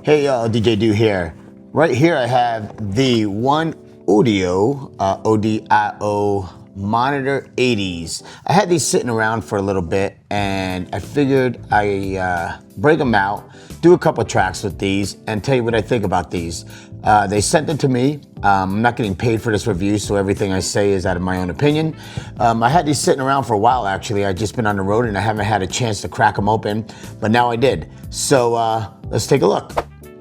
Hey y'all, DJ Do here. Right here I have the Oneodio, ODIO Monitor 80s. I had these sitting around for a little bit and I figured I break them out, do a couple tracks with these and tell you what I think about these. They sent them to me. I'm not getting paid for this review, so everything I say is out of my own opinion. I had these sitting around for a while actually. I've just been on the road and I haven't had a chance to crack them open, but now I did. So let's take a look.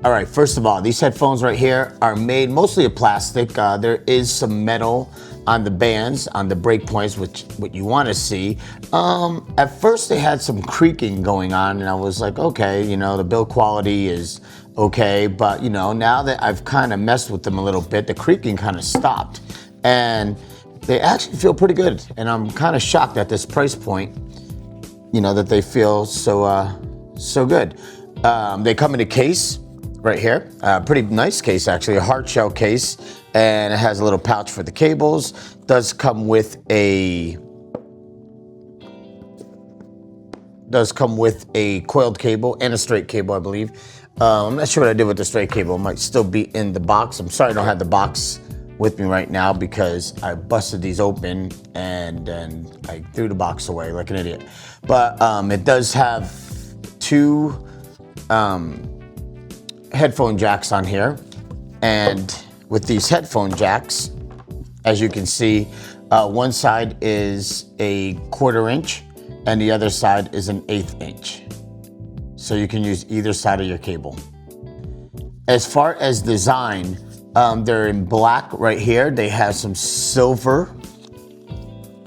All right, first of all, these headphones right here are made mostly of plastic. There is some metal on the bands, on the break points, which what you want to see. At first they had some creaking going on and I was like, okay, you know, the build quality is okay, but you know, now that I've kind of messed with them a little bit, the creaking kind of stopped and they actually feel pretty good. And I'm kind of shocked at this price point, you know, that they feel so good. They come in a case right here, pretty nice case actually, a hard shell case, and it has a little pouch for the cables. Does come with a coiled cable and a straight cable, I believe. I'm not sure what I did with the straight cable. It might still be in the box. I'm sorry I don't have the box with me right now because I busted these open and then I threw the box away like an idiot. But it does have two headphone jacks on here, and with these headphone jacks, as you can see, one side is a 1/4 inch and the other side is an 1/8 inch. So you can use either side of your cable. As far as design, they're in black right here. They have some silver.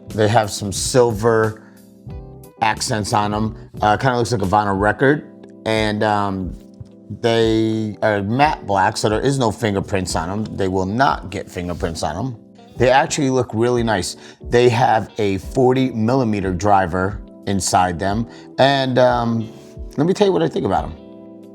They have some silver accents on them. Kind of looks like a vinyl record, and they are matte black, so there is no fingerprints on them. They will not get fingerprints on them. They actually look really nice. They have a 40mm driver inside them, and let me tell you what I think about them.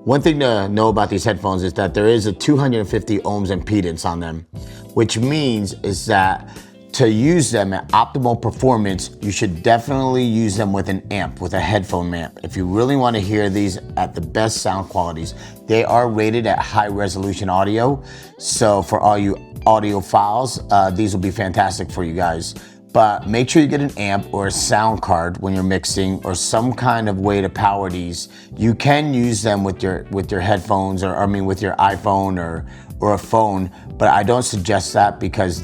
One thing to know about these headphones is that there is a 250 ohms impedance on them, which means is that to use them at optimal performance, you should definitely use them with an amp, with a headphone amp. If you really want to hear these at the best sound qualities, they are rated at high resolution audio. So for all you audiophiles, these will be fantastic for you guys. But make sure you get an amp or a sound card when you're mixing, or some kind of way to power these. You can use them with your headphones, or I mean with your iPhone or a phone, but I don't suggest that because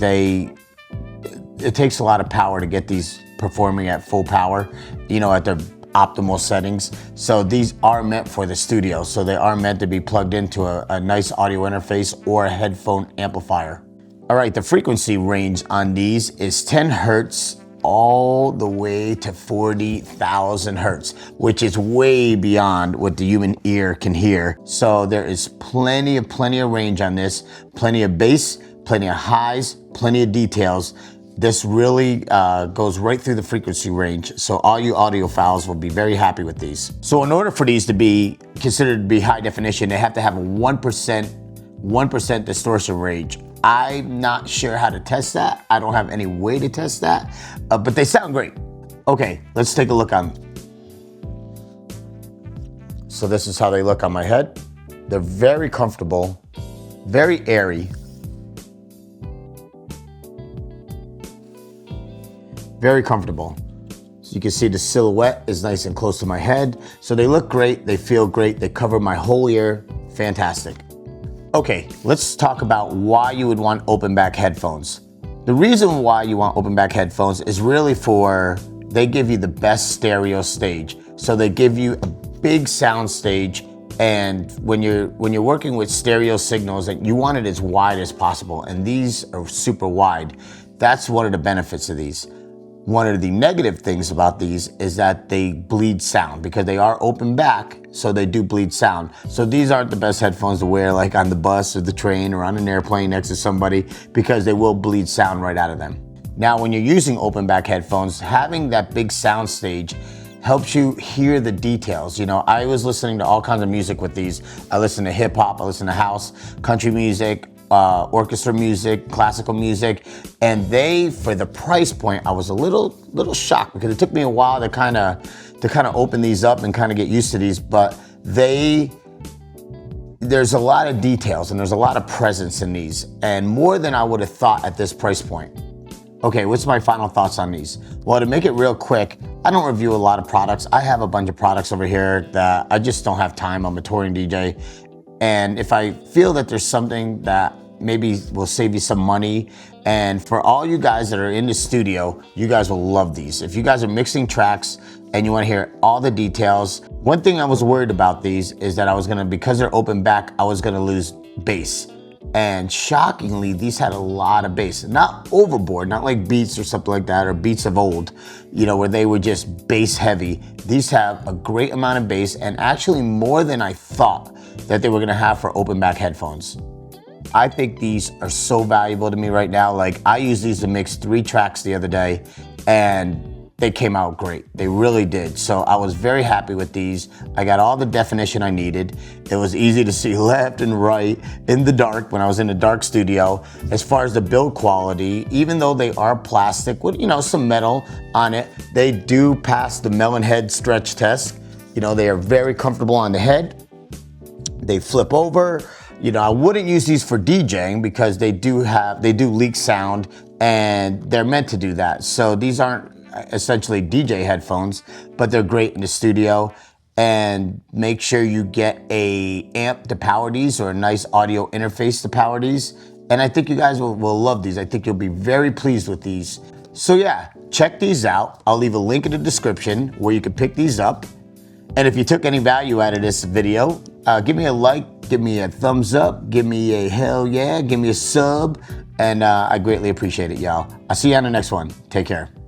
it takes a lot of power to get these performing at full power, you know, at their optimal settings. So these are meant for the studio. So they are meant to be plugged into a nice audio interface or a headphone amplifier. All right, the frequency range on these is 10 Hertz all the way to 40,000 Hertz, which is way beyond what the human ear can hear. So there is plenty of range on this, plenty of bass, plenty of highs, plenty of details. This really goes right through the frequency range, so all you audiophiles will be very happy with these. So in order for these to be considered to be high definition, they have to have a 1% distortion range. I'm not sure how to test that. I don't have any way to test that, but they sound great. Okay, let's take a look on. So this is how they look on my head. They're very comfortable, very airy. Very comfortable. So you can see the silhouette is nice and close to my head. So they look great, they feel great, they cover my whole ear, fantastic. Okay, let's talk about why you would want open back headphones. The reason why you want open back headphones is really they give you the best stereo stage. So they give you a big sound stage, and when you're working with stereo signals, you want it as wide as possible, and these are super wide. That's one of the benefits of these. One of the negative things about these is that they bleed sound because they are open back, so they do bleed sound. So these aren't the best headphones to wear like on the bus or the train or on an airplane next to somebody, because they will bleed sound right out of them. Now, when you're using open back headphones, having that big sound stage helps you hear the details. You know, I was listening to all kinds of music with these. I listen to hip hop, I listen to house, country music, orchestra music, classical music, and for the price point, I was a little shocked because it took me a while to kind of open these up and kind of get used to these, but they there's a lot of details and there's a lot of presence in these, and more than I would have thought at this price point. Okay, what's my final thoughts on these? Well, to make it real quick, I don't review a lot of products. I have a bunch of products over here that I just don't have time. I'm a touring DJ. And if I feel that there's something that maybe will save you some money, and for all you guys that are in the studio, you guys will love these. If you guys are mixing tracks and you want to hear all the details, one thing I was worried about these is that because they're open back, I was gonna lose bass. And shockingly, these had a lot of bass. Not overboard, not like Beats or something like that, or Beats of old, where they were just bass heavy. These have a great amount of bass, and actually more than I thought that they were gonna have for open back headphones. I think these are so valuable to me right now. Like, I used these to mix 3 tracks the other day, and they came out great. They really did. So I was very happy with these. I got all the definition I needed. It was easy to see left and right in the dark when I was in a dark studio. As far as the build quality, even though they are plastic with, some metal on it, they do pass the melon head stretch test. They are very comfortable on the head. They flip over. I wouldn't use these for DJing because they do leak sound, and they're meant to do that. So these aren't essentially DJ headphones, but they're great in the studio. And make sure you get a amp to power these, or a nice audio interface to power these. And I think you guys will love these. I think you'll be very pleased with these. So yeah, check these out. I'll leave a link in the description where you can pick these up. And if you took any value out of this video, give me a like, give me a thumbs up, give me a hell yeah, give me a sub, and I greatly appreciate it, y'all. I'll see you on the next one. Take care.